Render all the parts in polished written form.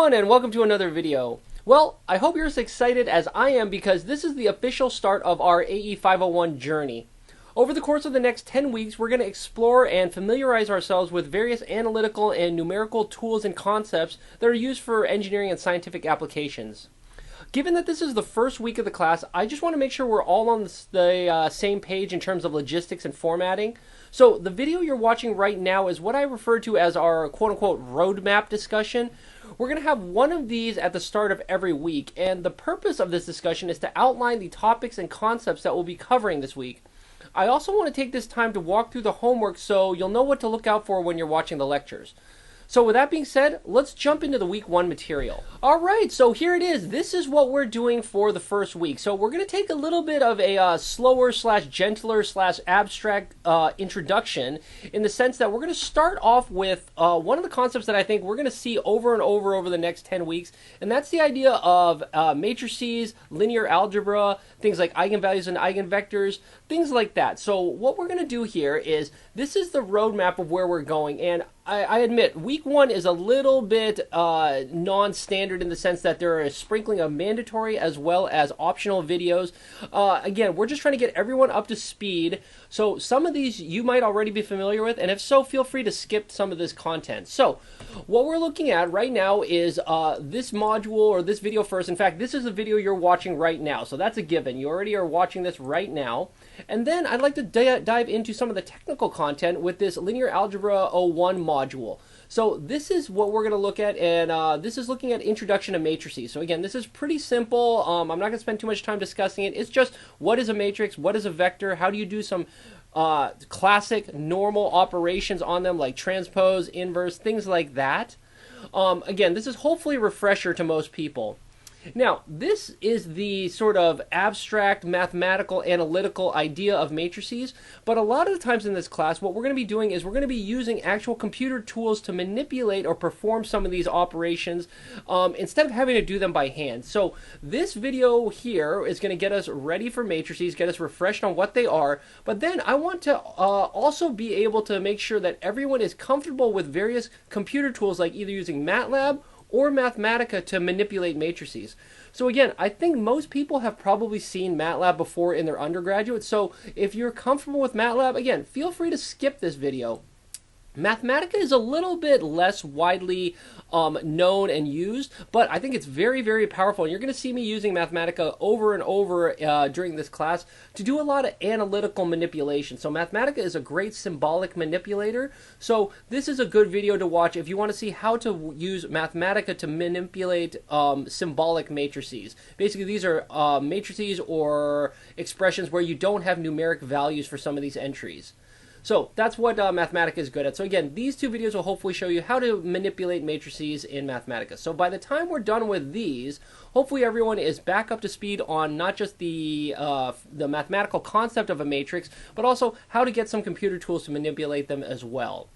everyone, and welcome to another video. Well, I hope you're as excited as I am because this is the official start of our AE501 journey. Over the course of the next 10 weeks, we're going to explore and familiarize ourselves with various analytical and numerical tools and concepts that are used for engineering and scientific applications. Given that this is the first week of the class, I just want to make sure we're all on the same page in terms of logistics and formatting. So the video you're watching right now is what I refer to as our quote-unquote roadmap discussion. We're going to have one of these at the start of every week, and the purpose of this discussion is to outline the topics and concepts that we'll be covering this week. I also want to take this time to walk through the homework so you'll know what to look out for when you're watching the lectures. So with that being said, let's jump into the week 1 material. Alright, so here it is. This is what we're doing for the first week. So we're going to take a little bit of a slower / gentler / abstract introduction in the sense that we're going to start off with one of the concepts that I think we're going to see over and over the next 10 weeks, and that's the idea of matrices, linear algebra, things like eigenvalues and eigenvectors, things like that. So what we're going to do here is, this is the roadmap of where we're going, and I admit, week 1 is a little bit non-standard in the sense that there are a sprinkling of mandatory as well as optional videos. Again, we're just trying to get everyone up to speed, so some of these you might already be familiar with, and if so, feel free to skip some of this content. So, what we're looking at right now is this module, or this video first. In fact, this is the video you're watching right now, so that's a given. You already are watching this right now. And then I'd like to dive into some of the technical content with this Linear Algebra 01 module. So this is what we're going to look at, and this is looking at introduction to matrices. So again, this is pretty simple. I'm not going to spend too much time discussing it. It's just, what is a matrix? What is a vector? How do you do some classic normal operations on them, like transpose, inverse, things like that. Again, this is hopefully a refresher to most people. Now, this is the sort of abstract, mathematical, analytical idea of matrices, but a lot of the times in this class, what we're going to be doing is we're going to be using actual computer tools to manipulate or perform some of these operations instead of having to do them by hand. So this video here is going to get us ready for matrices, get us refreshed on what they are, but then I want to also be able to make sure that everyone is comfortable with various computer tools, like either using MATLAB or Mathematica to manipulate matrices. So again, I think most people have probably seen MATLAB before in their undergraduate, so if you're comfortable with MATLAB, again, feel free to skip this video. Mathematica is a little bit less widely known and used, but I think it's very powerful. And you're going to see me using Mathematica over and over during this class to do a lot of analytical manipulation. So Mathematica is a great symbolic manipulator. So this is a good video to watch if you want to see how to use Mathematica to manipulate symbolic matrices. Basically, these are matrices or expressions where you don't have numeric values for some of these entries. So that's what Mathematica is good at. So again, these two videos will hopefully show you how to manipulate matrices in Mathematica. So by the time we're done with these, hopefully everyone is back up to speed on not just the mathematical concept of a matrix, but also how to get some computer tools to manipulate them as well.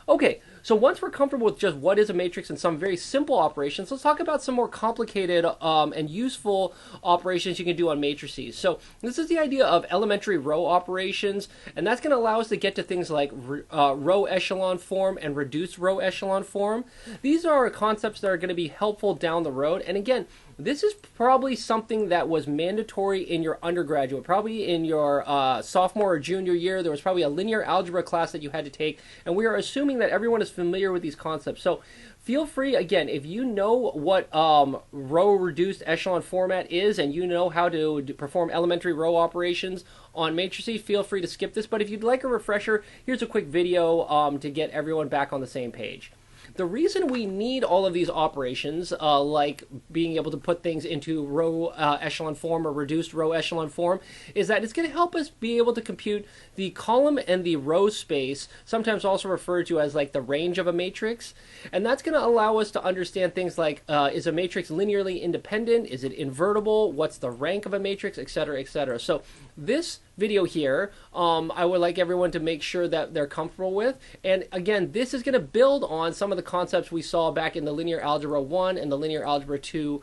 Okay, so once we're comfortable with just what is a matrix and some very simple operations, let's talk about some more complicated and useful operations you can do on matrices. So this is the idea of elementary row operations, and that's going to allow us to get to things like row echelon form and reduced row echelon form. These are concepts that are going to be helpful down the road, and again, this is probably something that was mandatory in your undergraduate. Probably in your sophomore or junior year, there was probably a linear algebra class that you had to take, and we are assuming that everyone is familiar with these concepts. So feel free, again, if you know what row reduced echelon format is and you know how to perform elementary row operations on matrices, feel free to skip this. But if you'd like a refresher, here's a quick video to get everyone back on the same page. The reason we need all of these operations, like being able to put things into row echelon form or reduced row echelon form, is that it's going to help us be able to compute the column and the row space, sometimes also referred to as like the range of a matrix. And that's going to allow us to understand things like, is a matrix linearly independent? Is it invertible? What's the rank of a matrix? Etc., etc. So this video here, I would like everyone to make sure that they're comfortable with. And again, this is going to build on some of the concepts we saw back in the Linear Algebra 1 and the Linear Algebra 2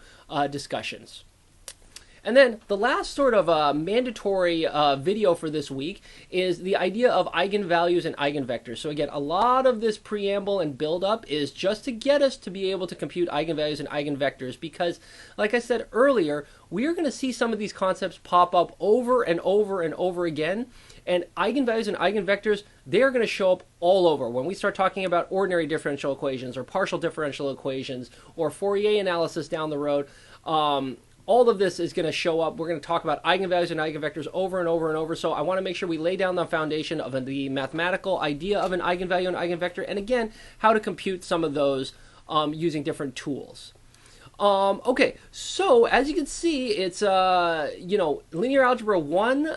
discussions. And then the last sort of mandatory video for this week is the idea of eigenvalues and eigenvectors. So again, a lot of this preamble and build-up is just to get us to be able to compute eigenvalues and eigenvectors because, like I said earlier, we are going to see some of these concepts pop up over and over and over again. And eigenvalues and eigenvectors, they are going to show up all over. When we start talking about ordinary differential equations or partial differential equations or Fourier analysis down the road, all of this is going to show up. We're going to talk about eigenvalues and eigenvectors over and over and over. So I want to make sure we lay down the foundation of the mathematical idea of an eigenvalue and eigenvector, and again, how to compute some of those using different tools. Okay, so as you can see, it's linear algebra 1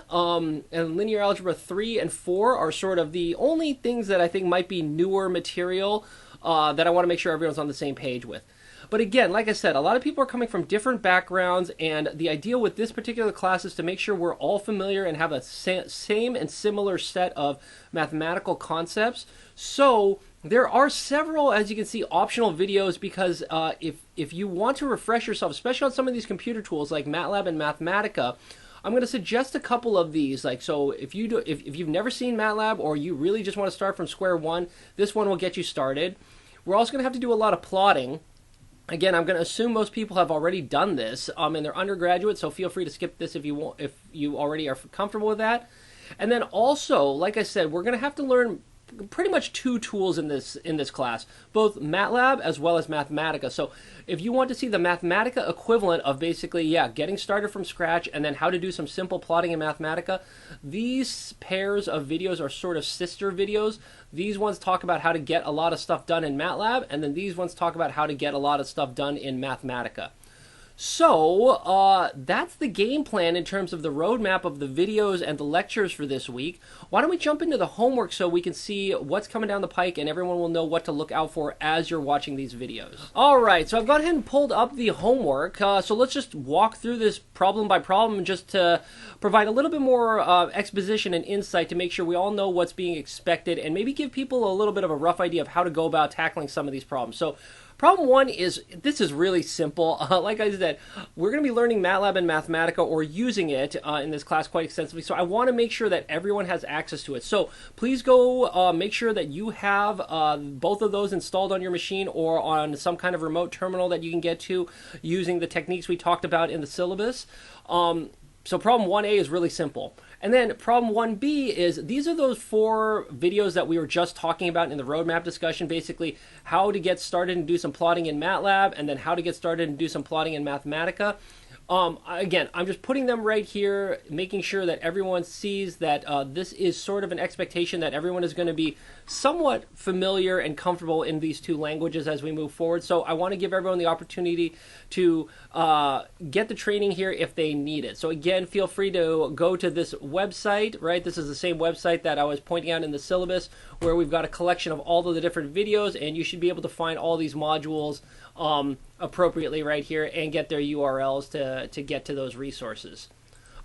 and linear algebra 3 and 4 are sort of the only things that I think might be newer material that I want to make sure everyone's on the same page with. But again, like I said, a lot of people are coming from different backgrounds, and the idea with this particular class is to make sure we're all familiar and have a same and similar set of mathematical concepts. So there are several, as you can see, optional videos because if you want to refresh yourself, especially on some of these computer tools like MATLAB and Mathematica, I'm going to suggest a couple of these. Like, so if you've never seen MATLAB or you really just want to start from square one, this one will get you started. We're also going to have to do a lot of plotting. Again, I'm going to assume most people have already done this in their undergraduate, so feel free to skip this if you want, if you already are comfortable with that. And then also, like I said, we're going to have to learn pretty much two tools in this class, both MATLAB as well as Mathematica. So if you want to see the Mathematica equivalent of basically, getting started from scratch and then how to do some simple plotting in Mathematica, these pairs of videos are sort of sister videos. These ones talk about how to get a lot of stuff done in MATLAB, and then these ones talk about how to get a lot of stuff done in Mathematica. So that's the game plan in terms of the roadmap of the videos and the lectures for this week. Why don't we jump into the homework so we can see what's coming down the pike and everyone will know what to look out for as you're watching these videos. Alright, so I've gone ahead and pulled up the homework. So let's just walk through this problem by problem just to provide a little bit more exposition and insight to make sure we all know what's being expected and maybe give people a little bit of a rough idea of how to go about tackling some of these problems. So problem one is, this is really simple. Like I said, we're going to be learning MATLAB and Mathematica or using it in this class quite extensively. So I want to make sure that everyone has access to it. So please go make sure that you have both of those installed on your machine or on some kind of remote terminal that you can get to using the techniques we talked about in the syllabus. So problem 1A is really simple. And then problem 1B is, these are those 4 videos that we were just talking about in the roadmap discussion, basically how to get started and do some plotting in MATLAB, and then how to get started and do some plotting in Mathematica. Again, I'm just putting them right here, making sure that everyone sees that this is sort of an expectation that everyone is going to be somewhat familiar and comfortable in these two languages as we move forward. So I want to give everyone the opportunity to get the training here if they need it. So again, feel free to go to this website, right? This is the same website that I was pointing out in the syllabus, where we've got a collection of all of the different videos, and you should be able to find all these modules appropriately right here and get their URLs to get to those resources.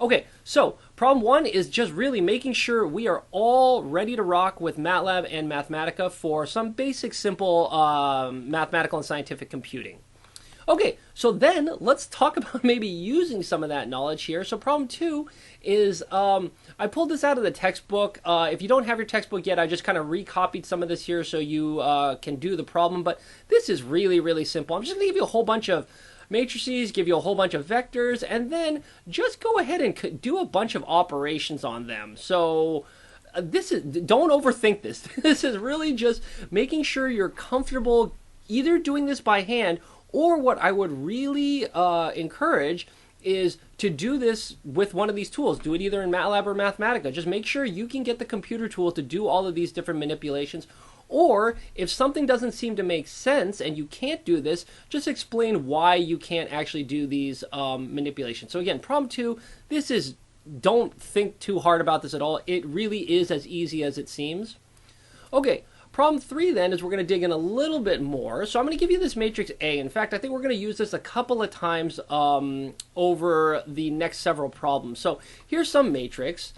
Okay, so problem 1 is just really making sure we are all ready to rock with MATLAB and Mathematica for some basic, simple mathematical and scientific computing. Okay, so then let's talk about maybe using some of that knowledge here. So problem 2 is, I pulled this out of the textbook. If you don't have your textbook yet, I just kind of recopied some of this here so you can do the problem. But this is really, really simple. I'm just going to give you a whole bunch of matrices, give you a whole bunch of vectors, and then just go ahead and do a bunch of operations on them. So this is, don't overthink this. This is really just making sure you're comfortable either doing this by hand, or what I would really encourage is to do this with one of these tools. Do it either in MATLAB or Mathematica. Just make sure you can get the computer tool to do all of these different manipulations. Or if something doesn't seem to make sense and you can't do this, just explain why you can't actually do these manipulations. So again, problem 2, this is, don't think too hard about this at all. It really is as easy as it seems. Okay. Problem 3 then is we're going to dig in a little bit more. So I'm going to give you this matrix A. In fact, I think we're going to use this a couple of times over the next several problems. So here's some matrix.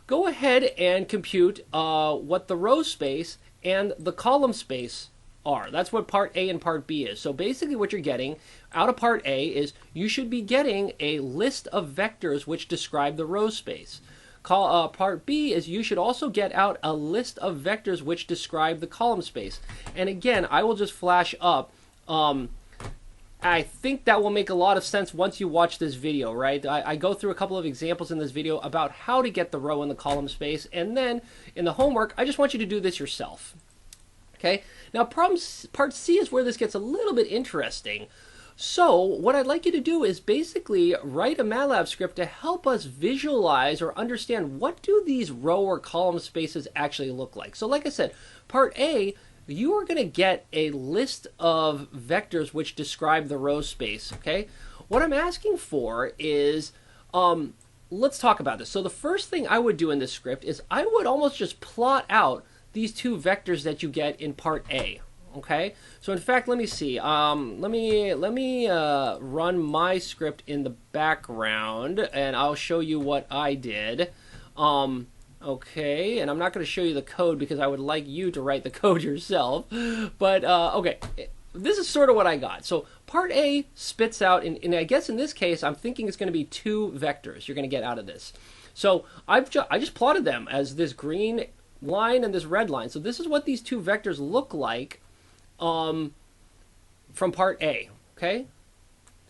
Go ahead and compute what the row space and the column space are. That's what part A and part B is. So basically what you're getting out of part A is you should be getting a list of vectors which describe the row space. Part B is you should also get out a list of vectors which describe the column space. And again, I will just flash up. I think that will make a lot of sense once you watch this video, right? I go through a couple of examples in this video about how to get the row and the column space. And then in the homework, I just want you to do this yourself. Okay, now part C is where this gets a little bit interesting. So what I'd like you to do is basically write a MATLAB script to help us visualize or understand what do these row or column spaces actually look like. So like I said, part A, you are going to get a list of vectors which describe the row space, okay? What I'm asking for is, let's talk about this. So the first thing I would do in this script is I would almost just plot out these two vectors that you get in part A. Okay, so in fact, let me see. Let me run my script in the background, and I'll show you what I did. Okay, and I'm not going to show you the code because I would like you to write the code yourself. But okay, this is sort of what I got. So part A spits out, and I guess in this case, I'm thinking it's going to be two vectors you're going to get out of this. So I just plotted them as this green line and this red line. So this is what these two vectors look like. From part A, okay?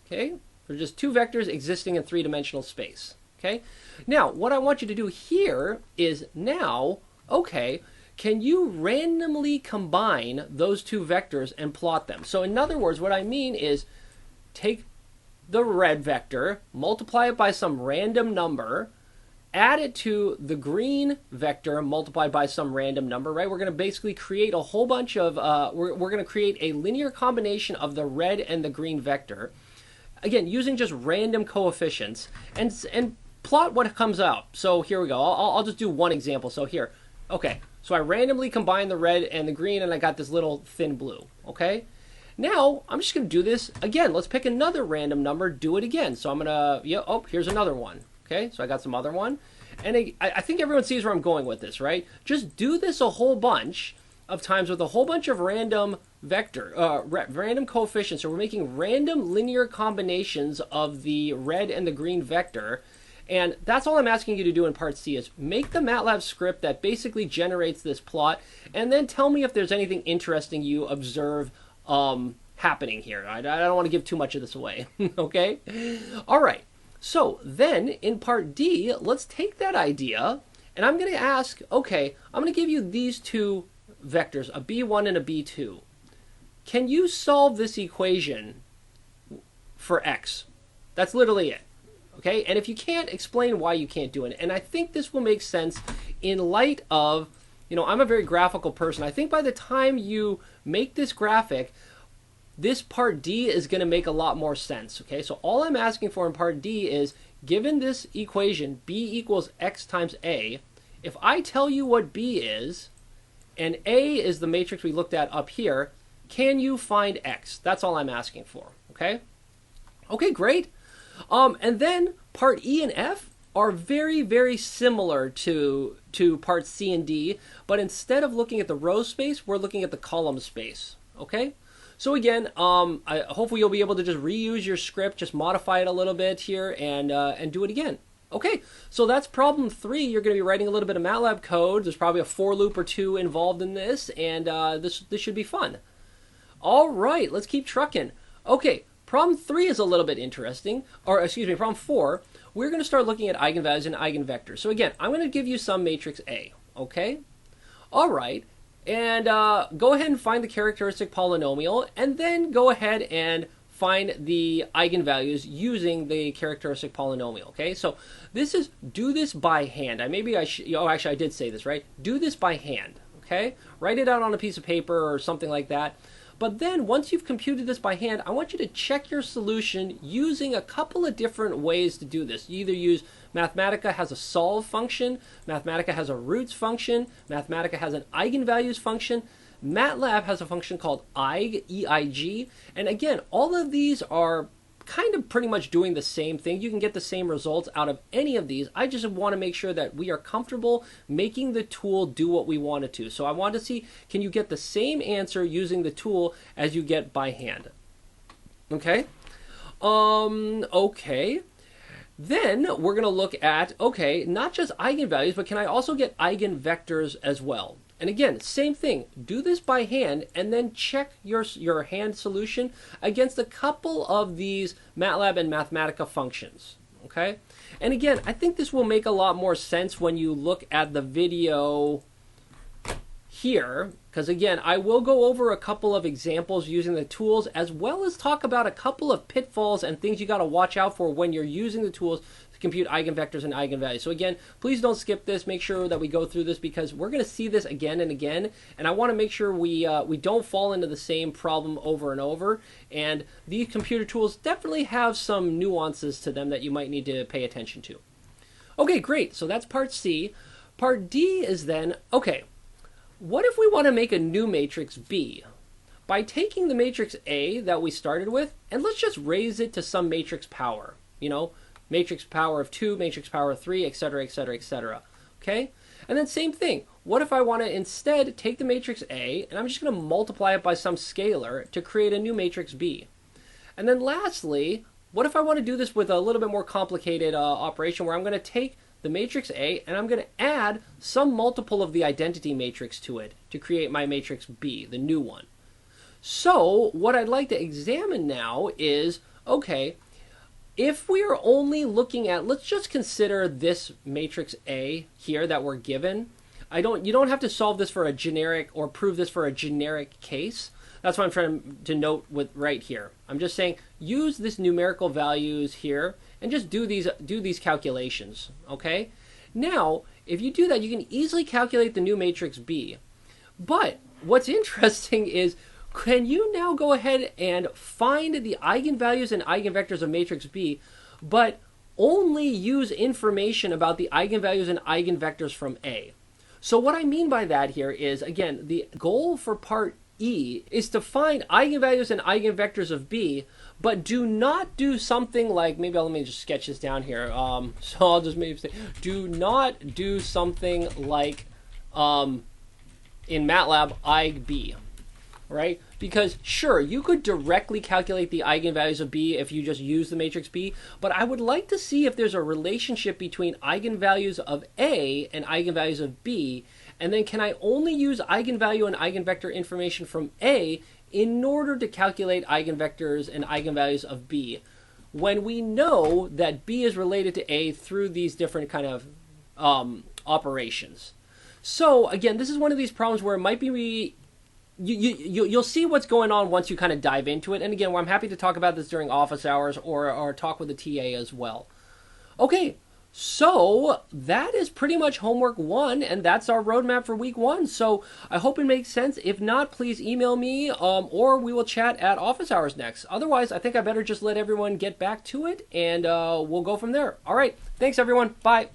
Okay, they're just two vectors existing in three-dimensional space, okay? Now, what I want you to do here is now, okay, can you randomly combine those two vectors and plot them? So in other words, what I mean is take the red vector, multiply it by some random number, add it to the green vector multiplied by some random number, right? We're going to basically create a whole bunch of, we're going to create a linear combination of the red and the green vector. Again, using just random coefficients and plot what comes out. So here we go. I'll just do one example. So here, okay. So I randomly combine the red and the green and I got this little thin blue, okay? Now, I'm just going to do this again. Let's pick another random number, do it again. So I'm going to, yeah, oh, here's another one. Okay, so I got some other one. And I think everyone sees where I'm going with this, right? Just do this a whole bunch of times with a whole bunch of random random coefficients. So we're making random linear combinations of the red and the green vector. And that's all I'm asking you to do in part C is make the MATLAB script that basically generates this plot. And then tell me if there's anything interesting you observe happening here. I don't want to give too much of this away, okay? All right. So then in part D, let's take that idea and I'm going to ask, okay, I'm going to give you these two vectors, a B1 and a B2. Can you solve this equation for X? That's literally it. Okay, and if you can't, explain why you can't do it. And I think this will make sense in light of, you know, I'm a very graphical person. I think by the time you make this graphic, this part D is going to make a lot more sense, okay? So all I'm asking for in part D is, given this equation, B equals X times A, if I tell you what B is, and A is the matrix we looked at up here, can you find X? That's all I'm asking for, okay? Okay, great. And then part E and F are very, very similar to parts C and D, but instead of looking at the row space, we're looking at the column space, okay? So again, hopefully you'll be able to just reuse your script, just modify it a little bit here, and do it again. Okay, so that's problem 3. You're going to be writing a little bit of MATLAB code. There's probably a for loop or two involved in this, and this should be fun. All right, let's keep trucking. Okay, problem 3 is a little bit interesting, or excuse me, problem 4. We're going to start looking at eigenvalues and eigenvectors. So again, I'm going to give you some matrix A. Okay, all right. And go ahead and find the characteristic polynomial, and then go ahead and find the eigenvalues using the characteristic polynomial. Okay, so this is do this by hand. Oh, actually, I did say this, right? Do this by hand. Okay, write it out on a piece of paper or something like that. But then once you've computed this by hand, I want you to check your solution using a couple of different ways to do this. You either use Mathematica has a solve function, Mathematica has a roots function, Mathematica has an eigenvalues function, MATLAB has a function called eig, E-I-G, and again, all of these are kind of pretty much doing the same thing. You can get the same results out of any of these. I just want to make sure that we are comfortable making the tool do what we want it to. So I want to see, can you get the same answer using the tool as you get by hand? Okay. Okay. Then we're going to look at, okay, not just eigenvalues, but can I also get eigenvectors as well? And again, same thing. Do this by hand and then check your hand solution against a couple of these MATLAB and Mathematica functions. Okay? And again, I think this will make a lot more sense when you look at the video here, because again, I will go over a couple of examples using the tools, as well as talk about a couple of pitfalls and things you got to watch out for when you're using the tools to compute eigenvectors and eigenvalues. So again, please don't skip this. Make sure that we go through this, because we're going to see this again and again, and I want to make sure we don't fall into the same problem over and over. And these computer tools definitely have some nuances to them that you might need to pay attention to. Okay, great. So that's part C. Part D is then, okay, what if we want to make a new matrix B? By taking the matrix A that we started with, and let's just raise it to some matrix power. You know, matrix power of 2, matrix power of 3, etc., etc., etc. Okay? And then same thing. What if I want to instead take the matrix A, and I'm just going to multiply it by some scalar to create a new matrix B? And then lastly, what if I want to do this with a little bit more complicated operation, where I'm going to take the matrix A, and I'm going to add some multiple of the identity matrix to it to create my matrix B, the new one. So what I'd like to examine now is, okay, if we are only looking at, let's just consider this matrix A here that we're given. You don't have to solve this for a generic or prove this for a generic case. That's what I'm trying to note with right here. I'm just saying use this numerical values here and just do these calculations, okay? Now, if you do that, you can easily calculate the new matrix B. But what's interesting is, can you now go ahead and find the eigenvalues and eigenvectors of matrix B, but only use information about the eigenvalues and eigenvectors from A? So what I mean by that here is, again, the goal for part E is to find eigenvalues and eigenvectors of B, but do not do something like, maybe let me just sketch this down here. So I'll just maybe say, do not do something like in MATLAB eig_B, right? Because sure, you could directly calculate the eigenvalues of B if you just use the matrix B, but I would like to see if there's a relationship between eigenvalues of A and eigenvalues of B, and then can I only use eigenvalue and eigenvector information from A in order to calculate eigenvectors and eigenvalues of B, when we know that B is related to A through these different kind of operations. So again, this is one of these problems where it might be you'll see what's going on once you kind of dive into it. And again, I'm happy to talk about this during office hours or talk with the TA as well. Okay, so that is pretty much homework 1, and that's our roadmap for week 1. So I hope it makes sense. If not, please email me, or we will chat at office hours next. Otherwise, I think I better just let everyone get back to it, and we'll go from there. All right, thanks everyone. Bye.